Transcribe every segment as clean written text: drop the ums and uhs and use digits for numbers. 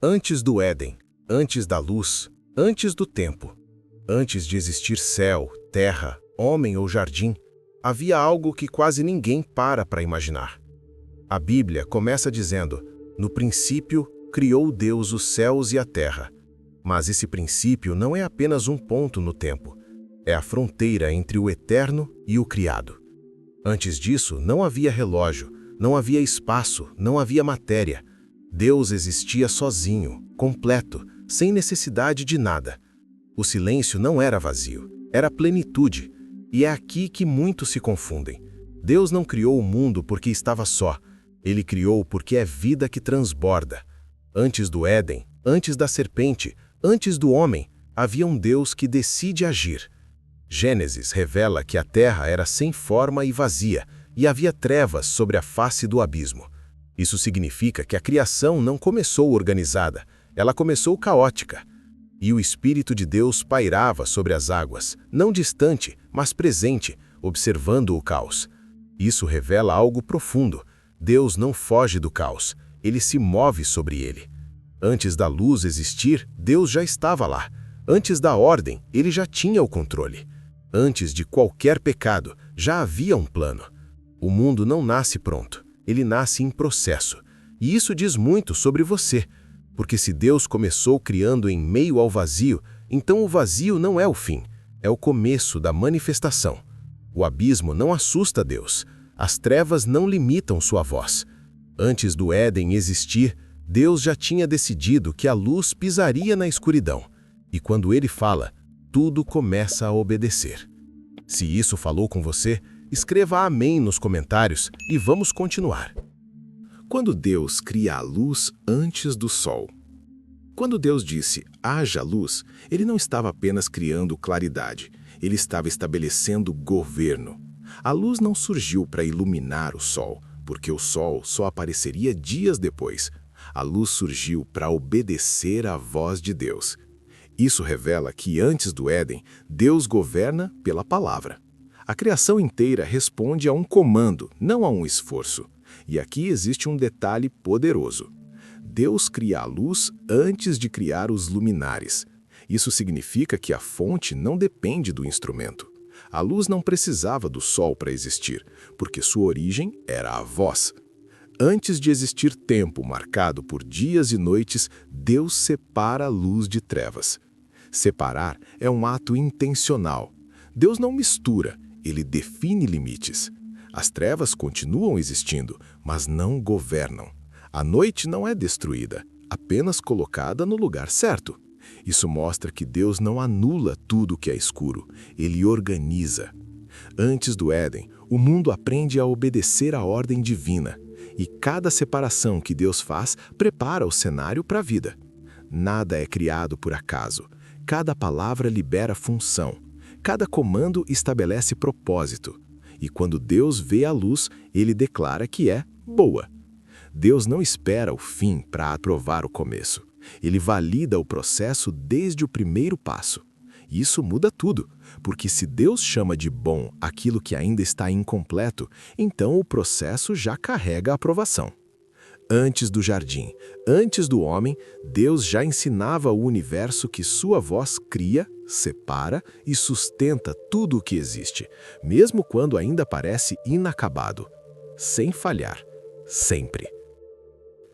Antes do Éden, antes da luz, antes do tempo, antes de existir céu, terra, homem ou jardim, havia algo que quase ninguém para imaginar. A Bíblia começa dizendo: no princípio, criou Deus os céus e a terra. Mas esse princípio não é apenas um ponto no tempo. É a fronteira entre o eterno e o criado. Antes disso, não havia relógio, não havia espaço, não havia matéria. Deus existia sozinho, completo, sem necessidade de nada. O silêncio não era vazio, era plenitude. E é aqui que muitos se confundem. Deus não criou o mundo porque estava só. Ele criou porque é vida que transborda. Antes do Éden, antes da serpente, antes do homem, havia um Deus que decide agir. Gênesis revela que a terra era sem forma e vazia, e havia trevas sobre a face do abismo. Isso significa que a criação não começou organizada, ela começou caótica. E o Espírito de Deus pairava sobre as águas, não distante, mas presente, observando o caos. Isso revela algo profundo. Deus não foge do caos, ele se move sobre ele. Antes da luz existir, Deus já estava lá. Antes da ordem, ele já tinha o controle. Antes de qualquer pecado, já havia um plano. O mundo não nasce pronto, ele nasce em processo. E isso diz muito sobre você, porque se Deus começou criando em meio ao vazio, então o vazio não é o fim, é o começo da manifestação. O abismo não assusta Deus, as trevas não limitam sua voz. Antes do Éden existir, Deus já tinha decidido que a luz pisaria na escuridão. E quando ele fala, tudo começa a obedecer. Se isso falou com você, escreva amém nos comentários e vamos continuar. Quando Deus cria a luz antes do sol. Quando Deus disse, haja luz, ele não estava apenas criando claridade, ele estava estabelecendo governo. A luz não surgiu para iluminar o sol, porque o sol só apareceria dias depois. A luz surgiu para obedecer à voz de Deus. Isso revela que antes do Éden, Deus governa pela palavra. A criação inteira responde a um comando, não a um esforço. E aqui existe um detalhe poderoso. Deus cria a luz antes de criar os luminares. Isso significa que a fonte não depende do instrumento. A luz não precisava do sol para existir, porque sua origem era a voz. Antes de existir tempo marcado por dias e noites, Deus separa a luz de trevas. Separar é um ato intencional. Deus não mistura, ele define limites. As trevas continuam existindo, mas não governam. A noite não é destruída, apenas colocada no lugar certo. Isso mostra que Deus não anula tudo que é escuro, ele organiza. Antes do Éden, o mundo aprende a obedecer à ordem divina. E cada separação que Deus faz prepara o cenário para a vida. Nada é criado por acaso. Cada palavra libera função. Cada comando estabelece propósito. E quando Deus vê a luz, ele declara que é boa. Deus não espera o fim para aprovar o começo. Ele valida o processo desde o primeiro passo. Isso muda tudo, porque se Deus chama de bom aquilo que ainda está incompleto, então o processo já carrega a aprovação. Antes do jardim, antes do homem, Deus já ensinava ao universo que sua voz cria, separa e sustenta tudo o que existe, mesmo quando ainda parece inacabado, sem falhar, sempre.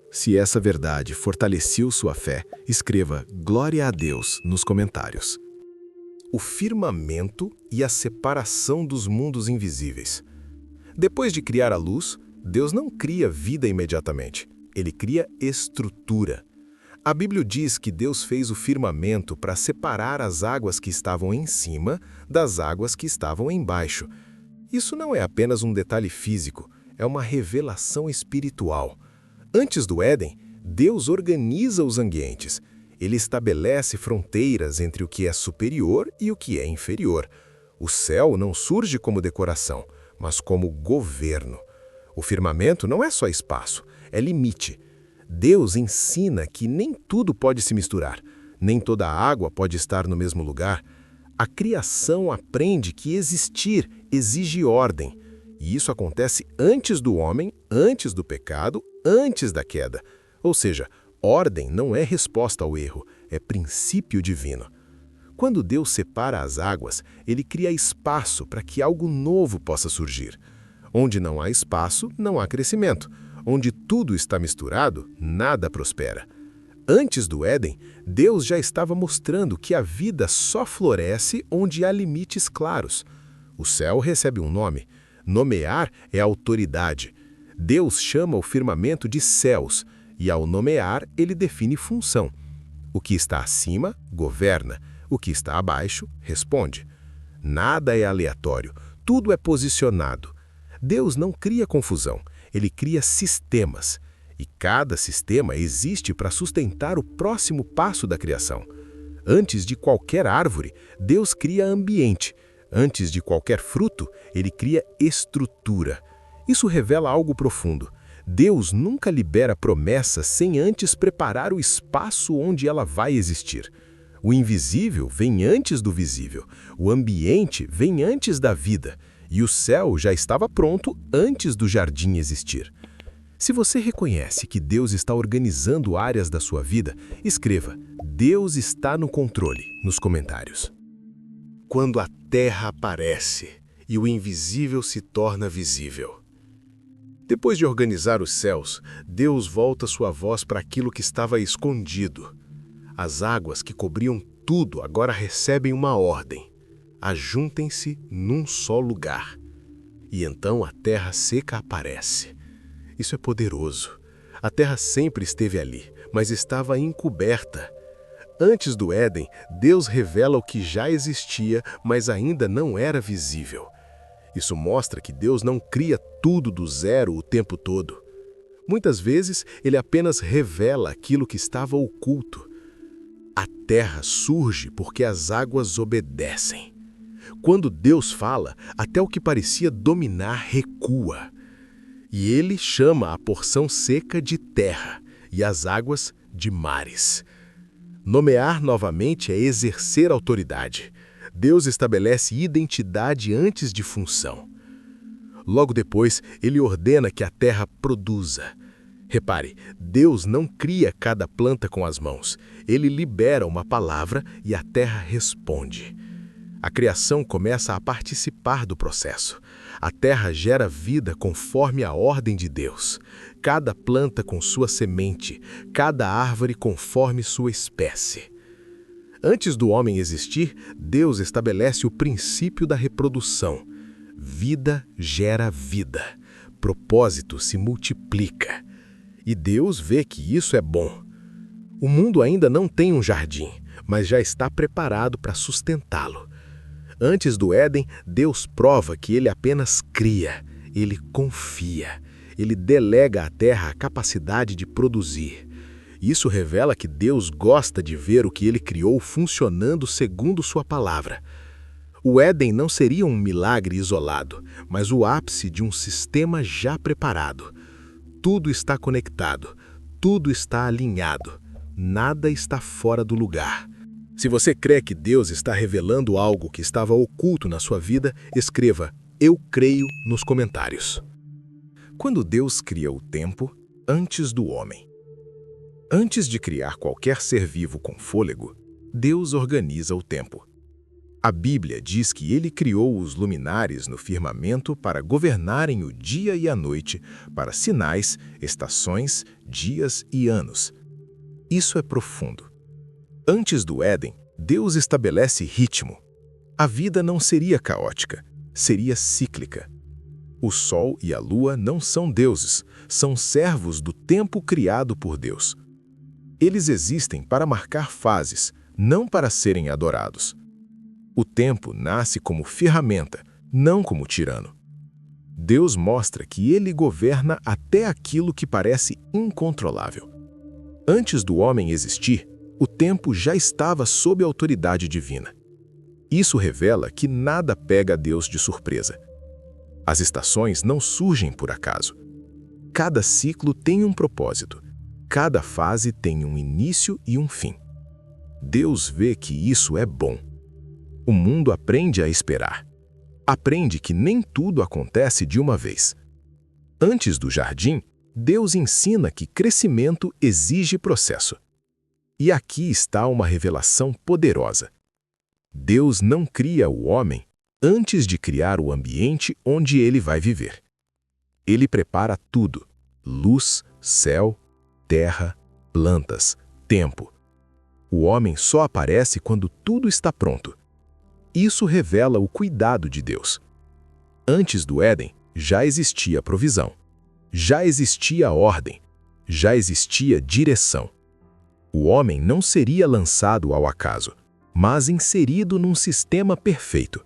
Se essa verdade fortaleceu sua fé, escreva Glória a Deus nos comentários. O firmamento e a separação dos mundos invisíveis. Depois de criar a luz, Deus não cria vida imediatamente, ele cria estrutura. A Bíblia diz que Deus fez o firmamento para separar as águas que estavam em cima das águas que estavam embaixo. Isso não é apenas um detalhe físico, é uma revelação espiritual. Antes do Éden, Deus organiza os ambientes. Ele estabelece fronteiras entre o que é superior e o que é inferior. O céu não surge como decoração, mas como governo. O firmamento não é só espaço, é limite. Deus ensina que nem tudo pode se misturar, nem toda a água pode estar no mesmo lugar. A criação aprende que existir exige ordem. E isso acontece antes do homem, antes do pecado, antes da queda. Ou seja, Ordem não é resposta ao erro, é princípio divino. Quando Deus separa as águas, ele cria espaço para que algo novo possa surgir. Onde não há espaço, não há crescimento. Onde tudo está misturado, nada prospera. Antes do Éden, Deus já estava mostrando que a vida só floresce onde há limites claros. O céu recebe um nome. Nomear é autoridade. Deus chama o firmamento de céus, e ao nomear, ele define função. O que está acima, governa. O que está abaixo, responde. Nada é aleatório, tudo é posicionado. Deus não cria confusão, ele cria sistemas. E cada sistema existe para sustentar o próximo passo da criação. Antes de qualquer árvore, Deus cria ambiente. Antes de qualquer fruto, ele cria estrutura. Isso revela algo profundo. Deus nunca libera promessas sem antes preparar o espaço onde ela vai existir. O invisível vem antes do visível, o ambiente vem antes da vida, e o céu já estava pronto antes do jardim existir. Se você reconhece que Deus está organizando áreas da sua vida, escreva "Deus está no controle" nos comentários. Quando a terra aparece e o invisível se torna visível. Depois de organizar os céus, Deus volta sua voz para aquilo que estava escondido. As águas que cobriam tudo agora recebem uma ordem. Ajuntem-se num só lugar. E então a terra seca aparece. Isso é poderoso. A terra sempre esteve ali, mas estava encoberta. Antes do Éden, Deus revela o que já existia, mas ainda não era visível. Isso mostra que Deus não cria tudo do zero o tempo todo. Muitas vezes, ele apenas revela aquilo que estava oculto. A terra surge porque as águas obedecem. Quando Deus fala, até o que parecia dominar recua. E ele chama a porção seca de terra e as águas de mares. Nomear novamente é exercer autoridade. Deus estabelece identidade antes de função. Logo depois, ele ordena que a terra produza. Repare, Deus não cria cada planta com as mãos. Ele libera uma palavra e a terra responde. A criação começa a participar do processo. A terra gera vida conforme a ordem de Deus. Cada planta com sua semente, cada árvore conforme sua espécie. Antes do homem existir, Deus estabelece o princípio da reprodução. Vida gera vida. Propósito se multiplica. E Deus vê que isso é bom. O mundo ainda não tem um jardim, mas já está preparado para sustentá-lo. Antes do Éden, Deus prova que ele apenas cria, ele confia, ele delega à terra a capacidade de produzir. Isso revela que Deus gosta de ver o que ele criou funcionando segundo sua palavra. O Éden não seria um milagre isolado, mas o ápice de um sistema já preparado. Tudo está conectado, tudo está alinhado, nada está fora do lugar. Se você crê que Deus está revelando algo que estava oculto na sua vida, escreva "Eu creio" nos comentários. Quando Deus cria o tempo, antes do homem. Antes de criar qualquer ser vivo com fôlego, Deus organiza o tempo. A Bíblia diz que ele criou os luminares no firmamento para governarem o dia e a noite, para sinais, estações, dias e anos. Isso é profundo. Antes do Éden, Deus estabelece ritmo. A vida não seria caótica, seria cíclica. O sol e a lua não são deuses, são servos do tempo criado por Deus. Eles existem para marcar fases, não para serem adorados. O tempo nasce como ferramenta, não como tirano. Deus mostra que ele governa até aquilo que parece incontrolável. Antes do homem existir, o tempo já estava sob a autoridade divina. Isso revela que nada pega Deus de surpresa. As estações não surgem por acaso. Cada ciclo tem um propósito. Cada fase tem um início e um fim. Deus vê que isso é bom. O mundo aprende a esperar. Aprende que nem tudo acontece de uma vez. Antes do jardim, Deus ensina que crescimento exige processo. E aqui está uma revelação poderosa. Deus não cria o homem antes de criar o ambiente onde ele vai viver. Ele prepara tudo: luz, céu, terra, plantas, tempo. O homem só aparece quando tudo está pronto. Isso revela o cuidado de Deus. Antes do Éden, já existia provisão. Já existia ordem. Já existia direção. O homem não seria lançado ao acaso, mas inserido num sistema perfeito.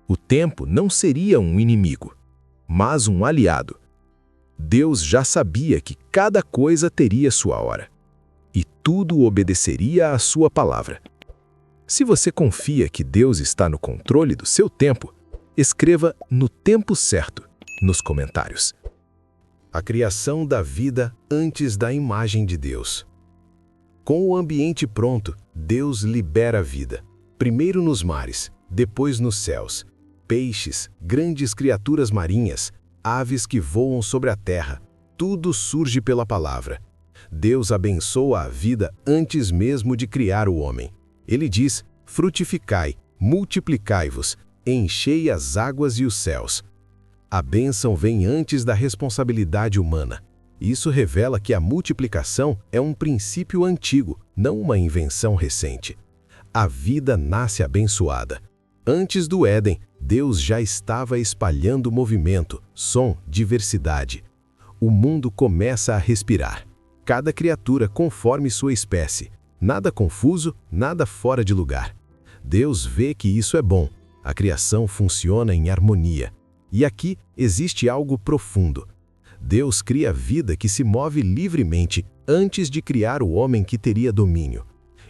O tempo não seria um inimigo, mas um aliado. Deus já sabia que cada coisa teria sua hora, e tudo obedeceria à sua palavra. Se você confia que Deus está no controle do seu tempo, escreva "no tempo certo" nos comentários. A criação da vida antes da imagem de Deus. Com o ambiente pronto, Deus libera a vida, primeiro nos mares, depois nos céus. Peixes, grandes criaturas marinhas, aves que voam sobre a terra, tudo surge pela palavra. Deus abençoa a vida antes mesmo de criar o homem. Ele diz: frutificai, multiplicai-vos, enchei as águas e os céus. A bênção vem antes da responsabilidade humana. Isso revela que a multiplicação é um princípio antigo, não uma invenção recente. A vida nasce abençoada. Antes do Éden, Deus já estava espalhando movimento, som, diversidade. O mundo começa a respirar. Cada criatura conforme sua espécie. Nada confuso, nada fora de lugar. Deus vê que isso é bom. A criação funciona em harmonia. E aqui existe algo profundo. Deus cria vida que se move livremente antes de criar o homem que teria domínio.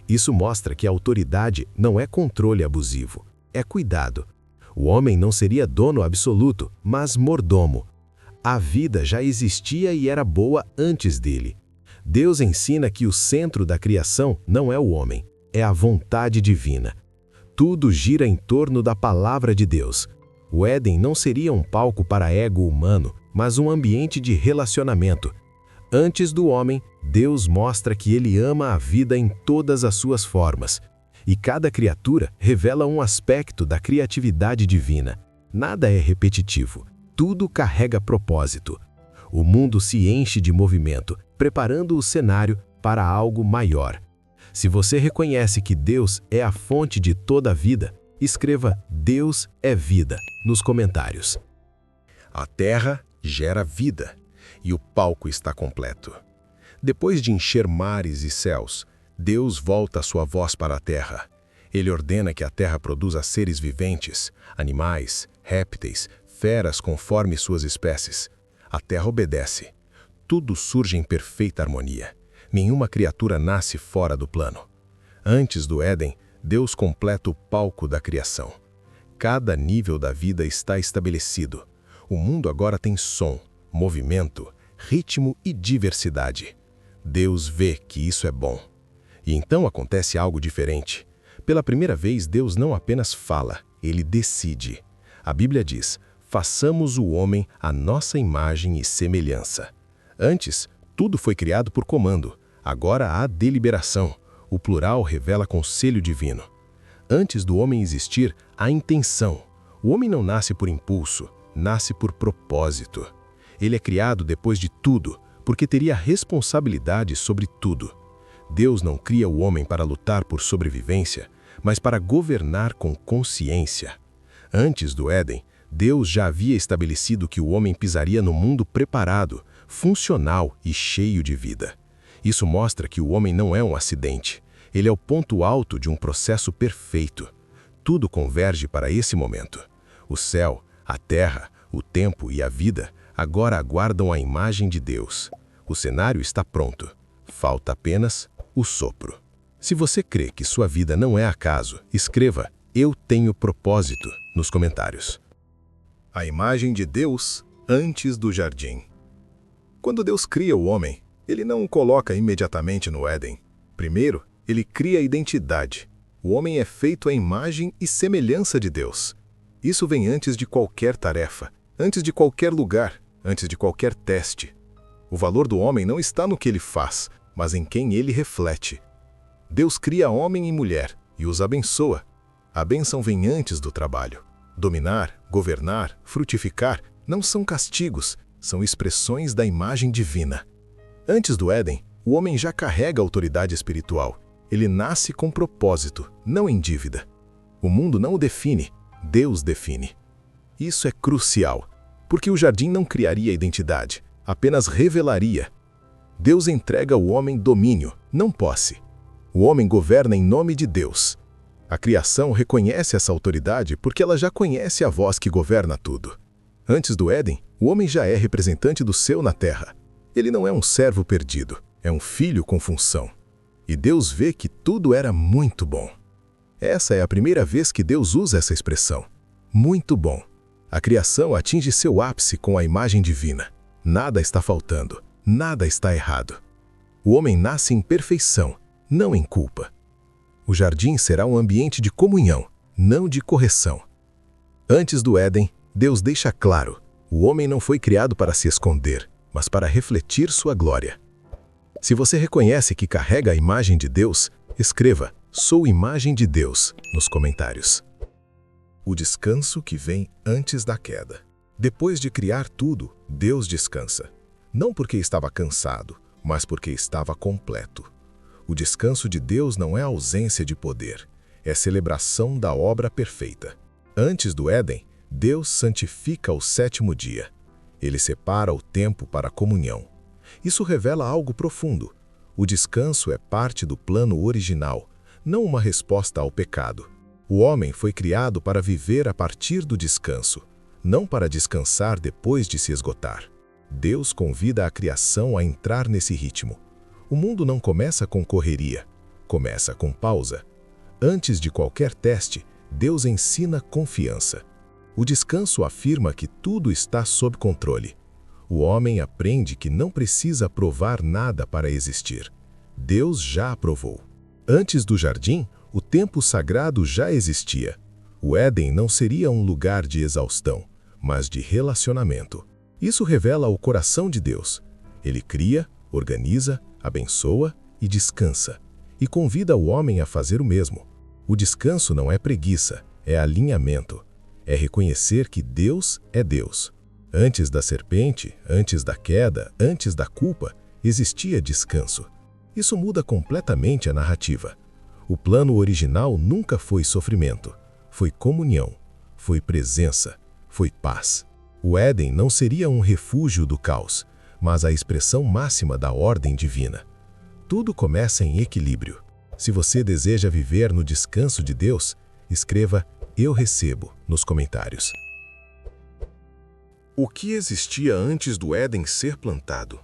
Isso mostra que a autoridade não é controle abusivo, é cuidado. O homem não seria dono absoluto, mas mordomo. A vida já existia e era boa antes dele. Deus ensina que o centro da criação não é o homem, é a vontade divina. Tudo gira em torno da palavra de Deus. O Éden não seria um palco para ego humano, mas um ambiente de relacionamento. Antes do homem, Deus mostra que ele ama a vida em todas as suas formas. E cada criatura revela um aspecto da criatividade divina. Nada é repetitivo, tudo carrega propósito. O mundo se enche de movimento, preparando o cenário para algo maior. Se você reconhece que Deus é a fonte de toda a vida, escreva "Deus é vida" nos comentários. A terra gera vida, e o palco está completo. Depois de encher mares e céus, Deus volta a sua voz para a terra. Ele ordena que a terra produza seres viventes, animais, répteis, feras conforme suas espécies. A terra obedece. Tudo surge em perfeita harmonia. Nenhuma criatura nasce fora do plano. Antes do Éden, Deus completa o palco da criação. Cada nível da vida está estabelecido. O mundo agora tem som, movimento, ritmo e diversidade. Deus vê que isso é bom. E então acontece algo diferente. Pela primeira vez, Deus não apenas fala, ele decide. A Bíblia diz: façamos o homem à nossa imagem e semelhança. Antes, tudo foi criado por comando. Agora há deliberação. O plural revela conselho divino. Antes do homem existir, há intenção. O homem não nasce por impulso, nasce por propósito. Ele é criado depois de tudo, porque teria responsabilidade sobre tudo. Deus não cria o homem para lutar por sobrevivência, mas para governar com consciência. Antes do Éden, Deus já havia estabelecido que o homem pisaria no mundo preparado, funcional e cheio de vida. Isso mostra que o homem não é um acidente. Ele é o ponto alto de um processo perfeito. Tudo converge para esse momento. O céu, a terra, o tempo e a vida agora aguardam a imagem de Deus. O cenário está pronto. Falta apenas o sopro. Se você crê que sua vida não é acaso, escreva "Eu tenho propósito" nos comentários. A imagem de Deus antes do jardim. Quando Deus cria o homem, ele não o coloca imediatamente no Éden. Primeiro, ele cria a identidade. O homem é feito à imagem e semelhança de Deus. Isso vem antes de qualquer tarefa, antes de qualquer lugar, antes de qualquer teste. O valor do homem não está no que ele faz, mas em quem ele reflete. Deus cria homem e mulher e os abençoa. A bênção vem antes do trabalho. Dominar, governar, frutificar não são castigos, são expressões da imagem divina. Antes do Éden, o homem já carrega autoridade espiritual. Ele nasce com propósito, não em dívida. O mundo não o define, Deus define. Isso é crucial, porque o jardim não criaria identidade, apenas revelaria. Deus entrega ao homem domínio, não posse. O homem governa em nome de Deus. A criação reconhece essa autoridade porque ela já conhece a voz que governa tudo. Antes do Éden, o homem já é representante do céu na terra. Ele não é um servo perdido, é um filho com função. E Deus vê que tudo era muito bom. Essa é a primeira vez que Deus usa essa expressão. Muito bom. A criação atinge seu ápice com a imagem divina. Nada está faltando, nada está errado. O homem nasce em perfeição, não em culpa. O jardim será um ambiente de comunhão, não de correção. Antes do Éden, Deus deixa claro, o homem não foi criado para se esconder, mas para refletir sua glória. Se você reconhece que carrega a imagem de Deus, escreva "Sou imagem de Deus" nos comentários. O descanso que vem antes da queda. Depois de criar tudo, Deus descansa. Não porque estava cansado, mas porque estava completo. O descanso de Deus não é ausência de poder, é celebração da obra perfeita. Antes do Éden, Deus santifica o sétimo dia. Ele separa o tempo para a comunhão. Isso revela algo profundo. O descanso é parte do plano original, não uma resposta ao pecado. O homem foi criado para viver a partir do descanso, não para descansar depois de se esgotar. Deus convida a criação a entrar nesse ritmo. O mundo não começa com correria, começa com pausa. Antes de qualquer teste, Deus ensina confiança. O descanso afirma que tudo está sob controle. O homem aprende que não precisa provar nada para existir. Deus já aprovou. Antes do jardim, o tempo sagrado já existia. O Éden não seria um lugar de exaustão, mas de relacionamento. Isso revela o coração de Deus. Ele cria, organiza, abençoa e descansa, e convida o homem a fazer o mesmo. O descanso não é preguiça, é alinhamento. É reconhecer que Deus é Deus. Antes da serpente, antes da queda, antes da culpa, existia descanso. Isso muda completamente a narrativa. O plano original nunca foi sofrimento, foi comunhão, foi presença, foi paz. O Éden não seria um refúgio do caos, mas a expressão máxima da ordem divina. Tudo começa em equilíbrio. Se você deseja viver no descanso de Deus, escreva "Eu recebo" nos comentários. O que existia antes do Éden ser plantado?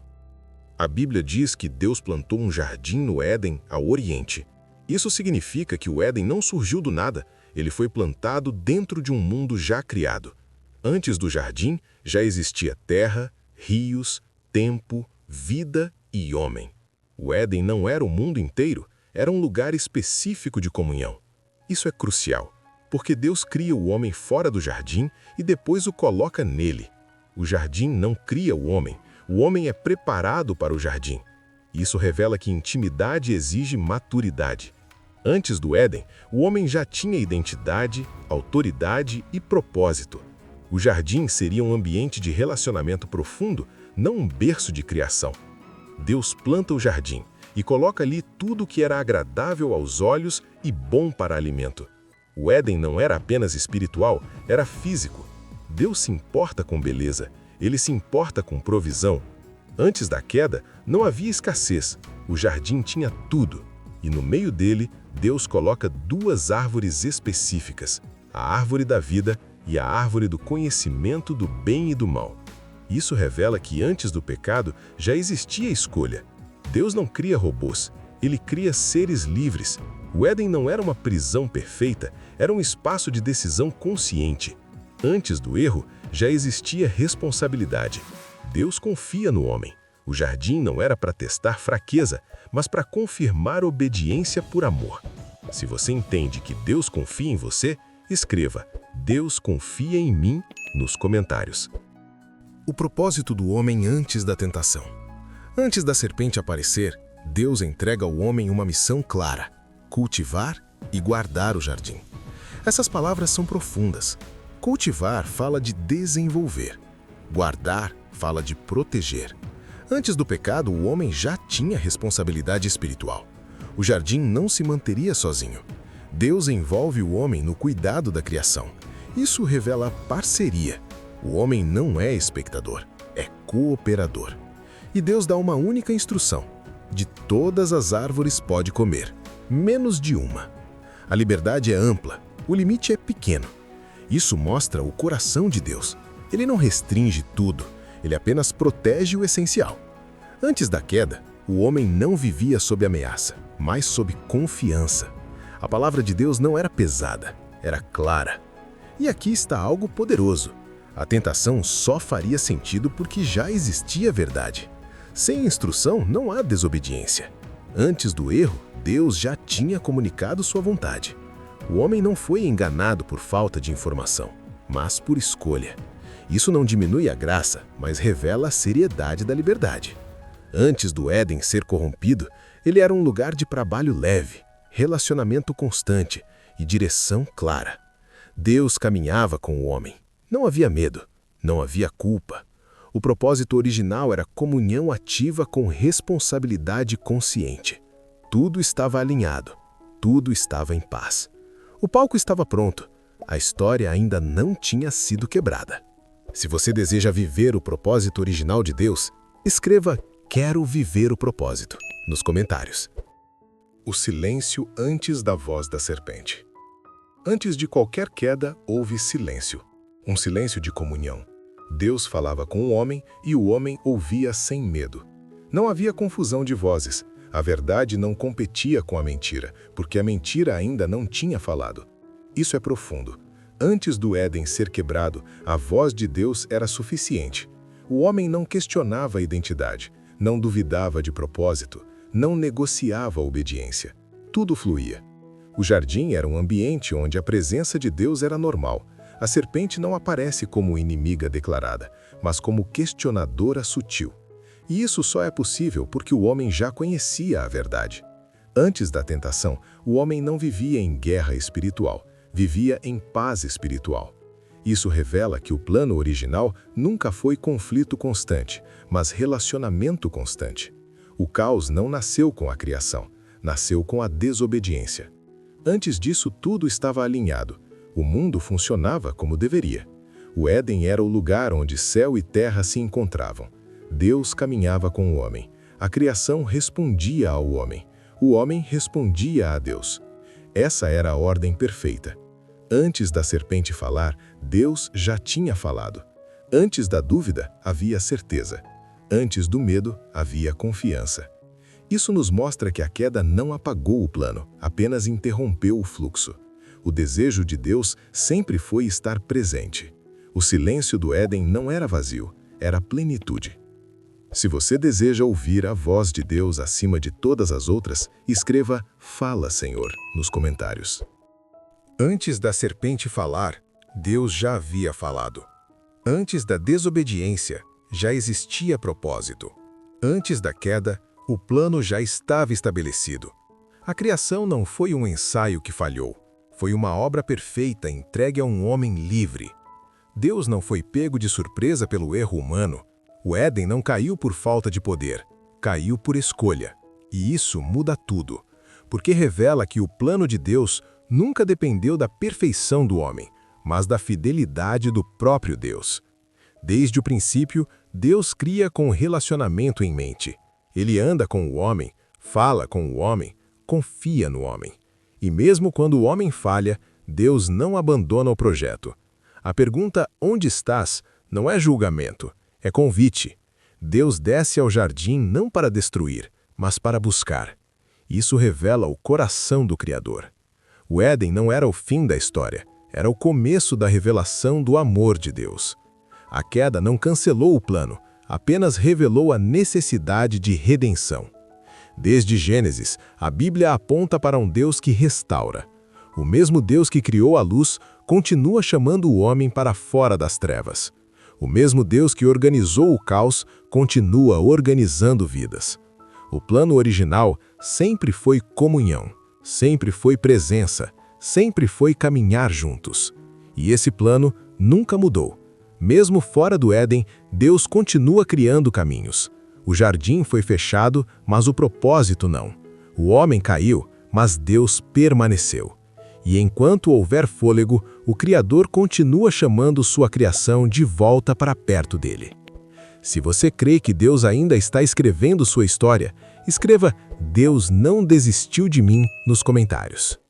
A Bíblia diz que Deus plantou um jardim no Éden, ao Oriente. Isso significa que o Éden não surgiu do nada, ele foi plantado dentro de um mundo já criado. Antes do jardim, já existia terra, rios, tempo, vida e homem. O Éden não era o mundo inteiro, era um lugar específico de comunhão. Isso é crucial, porque Deus cria o homem fora do jardim e depois o coloca nele. O jardim não cria o homem é preparado para o jardim. Isso revela que intimidade exige maturidade. Antes do Éden, o homem já tinha identidade, autoridade e propósito. O jardim seria um ambiente de relacionamento profundo, não um berço de criação. Deus planta o jardim e coloca ali tudo o que era agradável aos olhos e bom para alimento. O Éden não era apenas espiritual, era físico. Deus se importa com beleza, ele se importa com provisão. Antes da queda, não havia escassez, o jardim tinha tudo. E no meio dele, Deus coloca duas árvores específicas, a árvore da vida e a árvore do conhecimento do bem e do mal. Isso revela que antes do pecado já existia escolha. Deus não cria robôs, ele cria seres livres. O Éden não era uma prisão perfeita, era um espaço de decisão consciente. Antes do erro, já existia responsabilidade. Deus confia no homem. O jardim não era para testar fraqueza, mas para confirmar obediência por amor. Se você entende que Deus confia em você, escreva "Deus confia em mim" nos comentários. O propósito do homem antes da tentação. Antes da serpente aparecer, Deus entrega ao homem uma missão clara: cultivar e guardar o jardim. Essas palavras são profundas. Cultivar fala de desenvolver. Guardar fala de proteger. Antes do pecado, o homem já tinha responsabilidade espiritual. O jardim não se manteria sozinho. Deus envolve o homem no cuidado da criação. Isso revela parceria. O homem não é espectador, é cooperador. E Deus dá uma única instrução: de todas as árvores pode comer, menos de uma. A liberdade é ampla, o limite é pequeno. Isso mostra o coração de Deus. Ele não restringe tudo, ele apenas protege o essencial. Antes da queda, o homem não vivia sob ameaça, mas sob confiança. A palavra de Deus não era pesada, era clara. E aqui está algo poderoso. A tentação só faria sentido porque já existia verdade. Sem instrução, não há desobediência. Antes do erro, Deus já tinha comunicado sua vontade. O homem não foi enganado por falta de informação, mas por escolha. Isso não diminui a graça, mas revela a seriedade da liberdade. Antes do Éden ser corrompido, ele era um lugar de trabalho leve, relacionamento constante e direção clara. Deus caminhava com o homem. Não havia medo, não havia culpa. O propósito original era comunhão ativa com responsabilidade consciente. Tudo estava alinhado, tudo estava em paz. O palco estava pronto, a história ainda não tinha sido quebrada. Se você deseja viver o propósito original de Deus, escreva "Quero viver o propósito" nos comentários. O silêncio antes da voz da serpente. Antes de qualquer queda, houve silêncio. Um silêncio de comunhão. Deus falava com o homem e o homem ouvia sem medo. Não havia confusão de vozes. A verdade não competia com a mentira, porque a mentira ainda não tinha falado. Isso é profundo. Antes do Éden ser quebrado, a voz de Deus era suficiente. O homem não questionava a identidade, não duvidava de propósito, não negociava a obediência. Tudo fluía. O jardim era um ambiente onde a presença de Deus era normal. A serpente não aparece como inimiga declarada, mas como questionadora sutil. E isso só é possível porque o homem já conhecia a verdade. Antes da tentação, o homem não vivia em guerra espiritual, vivia em paz espiritual. Isso revela que o plano original nunca foi conflito constante, mas relacionamento constante. O caos não nasceu com a criação, nasceu com a desobediência. Antes disso, tudo estava alinhado. O mundo funcionava como deveria. O Éden era o lugar onde céu e terra se encontravam. Deus caminhava com o homem. A criação respondia ao homem. O homem respondia a Deus. Essa era a ordem perfeita. Antes da serpente falar, Deus já tinha falado. Antes da dúvida, havia certeza. Antes do medo, havia confiança. Isso nos mostra que a queda não apagou o plano, apenas interrompeu o fluxo. O desejo de Deus sempre foi estar presente. O silêncio do Éden não era vazio, era plenitude. Se você deseja ouvir a voz de Deus acima de todas as outras, escreva "Fala, Senhor" nos comentários. Antes da serpente falar, Deus já havia falado. Antes da desobediência, já existia propósito. Antes da queda, o plano já estava estabelecido. A criação não foi um ensaio que falhou. Foi uma obra perfeita entregue a um homem livre. Deus não foi pego de surpresa pelo erro humano. O Éden não caiu por falta de poder, caiu por escolha. E isso muda tudo, porque revela que o plano de Deus nunca dependeu da perfeição do homem, mas da fidelidade do próprio Deus. Desde o princípio, Deus cria com o relacionamento em mente. Ele anda com o homem, fala com o homem, confia no homem. E mesmo quando o homem falha, Deus não abandona o projeto. A pergunta "onde estás?" não é julgamento, é convite. Deus desce ao jardim não para destruir, mas para buscar. Isso revela o coração do Criador. O Éden não era o fim da história, era o começo da revelação do amor de Deus. A queda não cancelou o plano, apenas revelou a necessidade de redenção. Desde Gênesis, a Bíblia aponta para um Deus que restaura. O mesmo Deus que criou a luz continua chamando o homem para fora das trevas. O mesmo Deus que organizou o caos continua organizando vidas. O plano original sempre foi comunhão, sempre foi presença, sempre foi caminhar juntos. E esse plano nunca mudou. Mesmo fora do Éden, Deus continua criando caminhos. O jardim foi fechado, mas o propósito não. O homem caiu, mas Deus permaneceu. E enquanto houver fôlego, o Criador continua chamando sua criação de volta para perto dele. Se você crê que Deus ainda está escrevendo sua história, escreva "Deus não desistiu de mim" nos comentários.